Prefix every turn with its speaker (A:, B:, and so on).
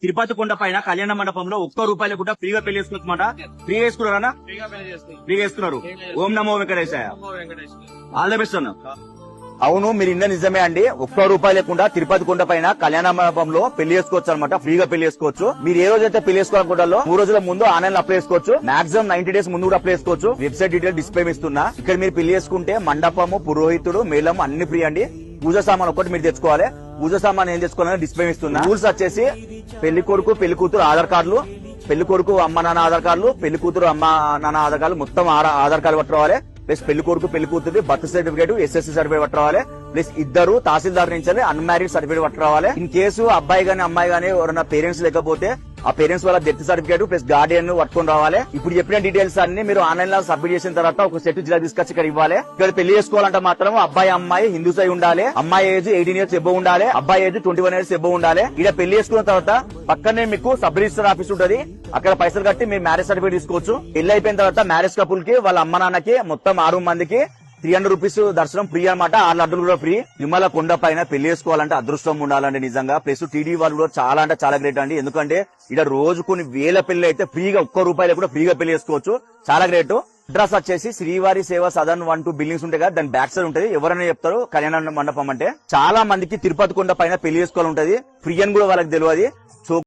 A: తిరుపతి కొండ పైన కళ్యాణ మండపంలో ₹1 కూడా ఫ్రీగా పెళ్లి చేసుకోవచ్చమాట. ఫ్రీగా వేసుకున్నారా? ఫ్రీగా వేసుకున్నారు. ఓం నమో వెంకటేశాయ. ఆల్ ద బెస్ట్ అన్న. అవును, మీరు ఇన్న నిజమే అండి. ₹1 లేకుండా తిరుపతి కొండ పైన కళ్యాణ మండపంలో పెళ్లి చేసుకోవచ్చు అనమాట. ఫ్రీగా పెళ్లి చేసుకోవచ్చు. మీరు ఏ రోజైతే పెళ్లి చేసుకోవాలనుకుంటారో 3 రోజుల ముందు ఆన్లైన్ లో అప్లై చేసుకోవచ్చు. మాక్సిమం 90 డేస్ ముందు కూడా అప్లై చేసుకోవచ్చు. వెబ్సైట్ డీటెయిల్ డిస్ప్లే ఇస్తున్నా. ఇక్కడ మీరు పెళ్లి చేసుకుంటే మండపము, పురోహితుడు, మేళం అన్ని ఫ్రీ అండి. పూజ సామాన్ ఒకటి మీరు తెచ్చుకోవాలి. పూజ సామాన్ ఏం తెచ్చుకోవాలని డిస్ప్లే ఇస్తున్నా. రూల్స్ వచ్చేసి పెళ్లి కొడుకు పెళ్లి కూతురు ఆధార్ కార్డులు, పెళ్లి కొడుకు అమ్మ నాన్న ఆధార్ కార్డులు, పెళ్లి కూతురు అమ్మ నాన్న ఆధార్ కార్డులు, మొత్తం ఆధార్ కార్డు పట్టుకోవాలి. ప్లస్ పెళ్లి కొడుకు పెళ్లి కూతురు బర్త్ సర్టిఫికేట్, ఎస్ఎస్సీ సర్టిఫికేట్ పట్టుకోవాలి. ప్లస్ ఇద్దరు తహసీల్దార్ నుంచి అన్మ్యారీడ్ సర్టిఫికేట్ పట్టుకోవాలి. ఇన్ కేసు అబ్బాయి గానీ అమ్మాయి గానీ ఎవరైనా పేరెంట్స్ లేకపోతే ఆ పేరెంట్స్ వాళ్ళ డెత్ సర్టిఫికేట్ ప్లస్ గార్డియన్ పట్టుకొని రావాలి. ఇప్పుడు చెప్పిన డీటెయిల్స్ అన్ని మీరు ఆన్లైన్ లో సబ్మిట్ చేసిన తర్వాత ఒక సెట్ జిల్లా తీసుకొచ్చి ఇక్కడ ఇవ్వాలి. ఇక్కడ పెళ్లి చేసుకోవాలంటే మాత్రం అబ్బాయి అమ్మాయి హిందూస్ అయి ఉండాలి. అమ్మాయి ఏజ్ 18 ఇయర్స్ ఎబో ఉండాలి. అబ్బాయి ఏజ్ 21 ఇయర్స్ ఎబో ఉండాలి. ఇక్కడ పెళ్లి చేసుకున్న తర్వాత పక్కనే మీకు సబ్ రిజిస్టర్ ఆఫీస్ ఉంటది. అక్కడ పైసలు కట్టి మీ మ్యారేజ్ సర్టిఫికేట్ తీసుకోవచ్చు. పెళ్లి అయిపోయిన తర్వాత మ్యారేజ్ కపుల్ కి వాళ్ళ అమ్మ నాన్నకి మొత్తం 6 మందికి ₹300 దర్శనం ఫ్రీ అనమాట. 6 లడ్డులు కూడా ఫ్రీ. విమల కొండ పైన పెళ్లి చేసుకోవాలంటే అదృష్టం ఉండాలండి నిజంగా. ప్లస్ టీడీ వాళ్ళు కూడా చాలా అంటే చాలా గ్రేట్ అండి. ఎందుకంటే ఇక్కడ రోజు కొన్ని వేల పెళ్లి అయితే ఫ్రీగా ₹1 కూడా ఫ్రీగా పెళ్లి చేసుకోవచ్చు. చాలా గ్రేట్. అడ్రస్ వచ్చేసి శ్రీవారి సేవ సదన్ 1, 2 బిల్డింగ్స్ ఉంటాయి కదా, దాని బ్యాక్ సైడ్ ఉంటది. ఎవరైనా చెప్తారు కళ్యాణ మండపం అంటే. చాలా మందికి తిరుపతి కొండ పైన పెళ్లి చేసుకోవాలంటది. ఫ్రీ అని కూడా వాళ్ళకి తెలియదు. సో